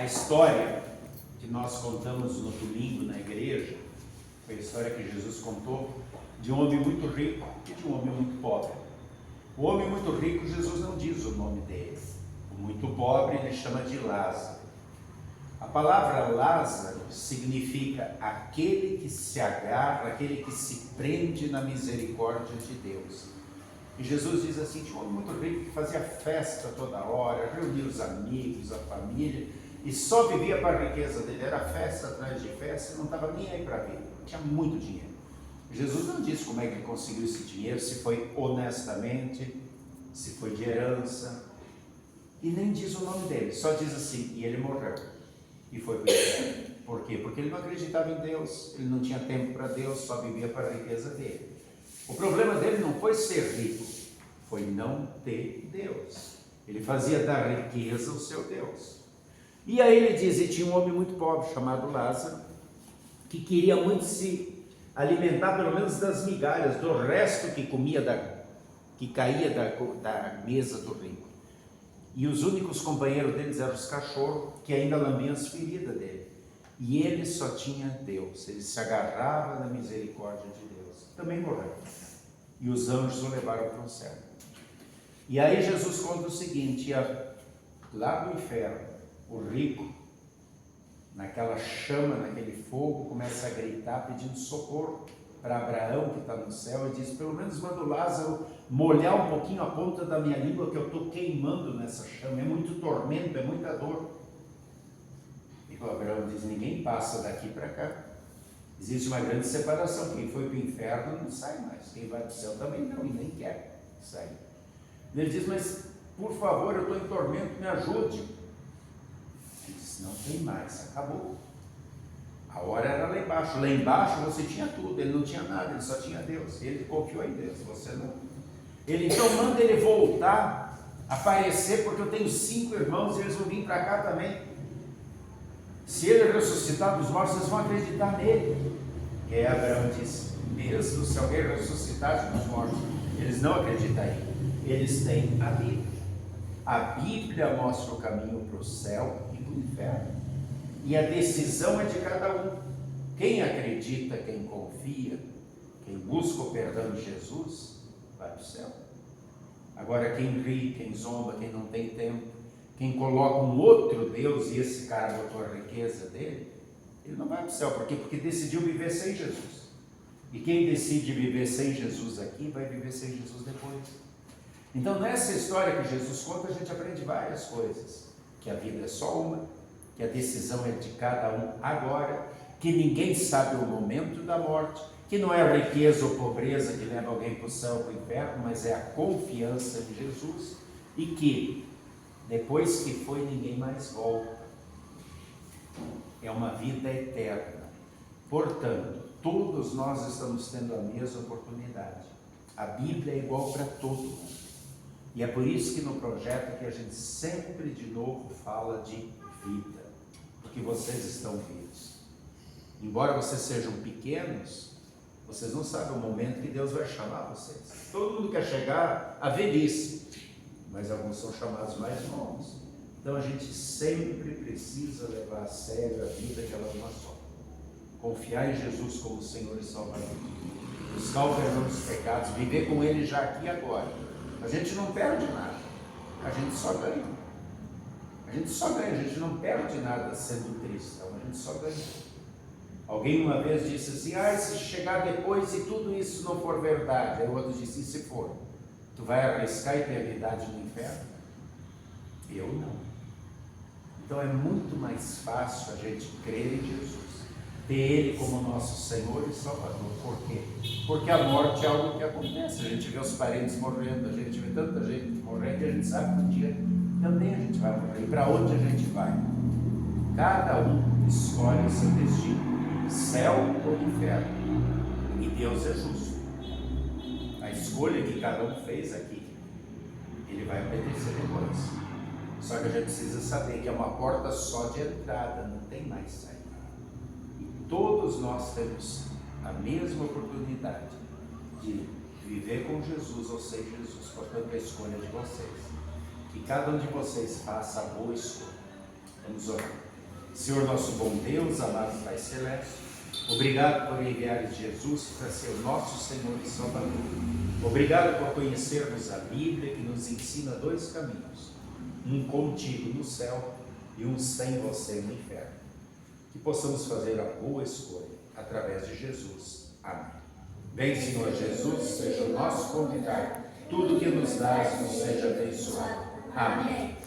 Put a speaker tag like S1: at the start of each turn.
S1: A história que nós contamos no domingo na igreja foi a história que Jesus contou de um homem muito rico e de um homem muito pobre. O homem muito rico, Jesus não diz o nome dele. O muito pobre ele chama de Lázaro. A palavra Lázaro significa aquele que se agarra, aquele que se prende na misericórdia de Deus. E Jesus diz assim, tinha um homem muito rico que fazia festa toda hora, reunia os amigos, a família, e só vivia para a riqueza dele, era festa atrás de festa, não estava nem aí para a vida, tinha muito dinheiro. Jesus não disse como é que ele conseguiu esse dinheiro, se foi honestamente, se foi de herança, e nem diz o nome dele, só diz assim, e ele morreu, e foi para o inferno. Por quê? Porque ele não acreditava em Deus, ele não tinha tempo para Deus, só vivia para a riqueza dele. O problema dele não foi ser rico, foi não ter Deus. Ele fazia da riqueza o seu Deus. E aí ele diz, e tinha um homem muito pobre chamado Lázaro, que queria muito se alimentar pelo menos das migalhas, do resto que comia, que caía da mesa do rico. E os únicos companheiros deles eram os cachorros, que ainda lambiam as feridas dele. E ele só tinha Deus, ele se agarrava na misericórdia de Deus. Também morreu. E os anjos o levaram para o céu. E aí Jesus conta o seguinte, lá no inferno, o rico, naquela chama, naquele fogo, começa a gritar pedindo socorro para Abraão que está no céu e diz, pelo menos manda o Lázaro molhar um pouquinho a ponta da minha língua que eu estou queimando nessa chama, é muito tormento, é muita dor. E o Abraão diz, ninguém passa daqui para cá. Existe uma grande separação, quem foi para o inferno não sai mais, quem vai para o céu também não, e nem quer sair. Ele diz, mas por favor, eu estou em tormento, me ajude. Ele disse, não tem mais, acabou. A hora era lá embaixo você tinha tudo, ele não tinha nada, ele só tinha Deus, ele confiou em Deus, você não. Ele então manda ele voltar, aparecer, porque eu tenho 5 irmãos e eles vão vir para cá também. Se ele ressuscitar dos mortos, vocês vão acreditar nele. E aí Abraão disse, mesmo se alguém ressuscitar dos mortos, eles não acreditariam. Eles têm a Bíblia. A Bíblia mostra o caminho para o céu e para o inferno. E a decisão é de cada um. Quem acredita, quem confia, quem busca o perdão de Jesus, vai para o céu. Agora quem ri, quem zomba, quem não tem tempo, quem coloca um outro Deus e esse cara botou a riqueza dele, ele não vai para o céu. Por quê? Porque decidiu viver sem Jesus. E quem decide viver sem Jesus aqui, vai viver sem Jesus depois. Então nessa história que Jesus conta, a gente aprende várias coisas. Que a vida é só uma, que a decisão é de cada um agora, que ninguém sabe o momento da morte, que não é a riqueza ou pobreza que leva alguém para o céu ou para o inferno, mas é a confiança em Jesus, e que depois que foi, ninguém mais volta. É uma vida eterna. Portanto, todos nós estamos tendo a mesma oportunidade. A Bíblia é igual para todo mundo. E é por isso que no projeto que a gente sempre de novo fala de vida. Porque vocês estão vivos. Embora vocês sejam pequenos, vocês não sabem o momento que Deus vai chamar vocês. Todo mundo quer chegar à velhice, mas alguns são chamados mais novos. Então a gente sempre precisa levar a sério a vida, que ela é uma só. Confiar em Jesus como Senhor e Salvador. Buscar o perdão dos pecados, viver com Ele já aqui e agora. A gente não perde nada, a gente só ganha. A gente só ganha, a gente não perde nada sendo cristão, a gente só ganha. Alguém uma vez disse assim, se chegar depois e tudo isso não for verdade, aí o outro disse, e se for? Tu vai arriscar a eternidade no inferno? Eu não. Então é muito mais fácil a gente crer em Jesus, ter Ele como nosso Senhor e Salvador. Por quê? Porque a morte é algo que acontece. A gente vê os parentes morrendo, a gente vê tanta gente morrendo, e a gente sabe que um dia também a gente vai morrer. E para onde a gente vai? Cada um escolhe o seu destino, céu ou inferno. E Deus é justo. A escolha que cada um fez aqui, Ele vai obedecer depois. Só que a gente precisa saber que é uma porta só de entrada, não tem mais saída. E todos nós temos a mesma oportunidade de viver com Jesus ou sem Jesus. Portanto, a escolha é de vocês. Que cada um de vocês faça a boa escolha. Vamos orar. Senhor nosso bom Deus, amado Pai Celeste, obrigado por enviares Jesus para ser o nosso Senhor e Salvador. Obrigado por conhecermos a Bíblia que nos ensina dois caminhos, um contigo no céu e um sem você no inferno. Que possamos fazer a boa escolha através de Jesus. Amém. Vem, Senhor Jesus, seja o nosso convidado. Tudo que nos dás nos seja abençoado. Amém.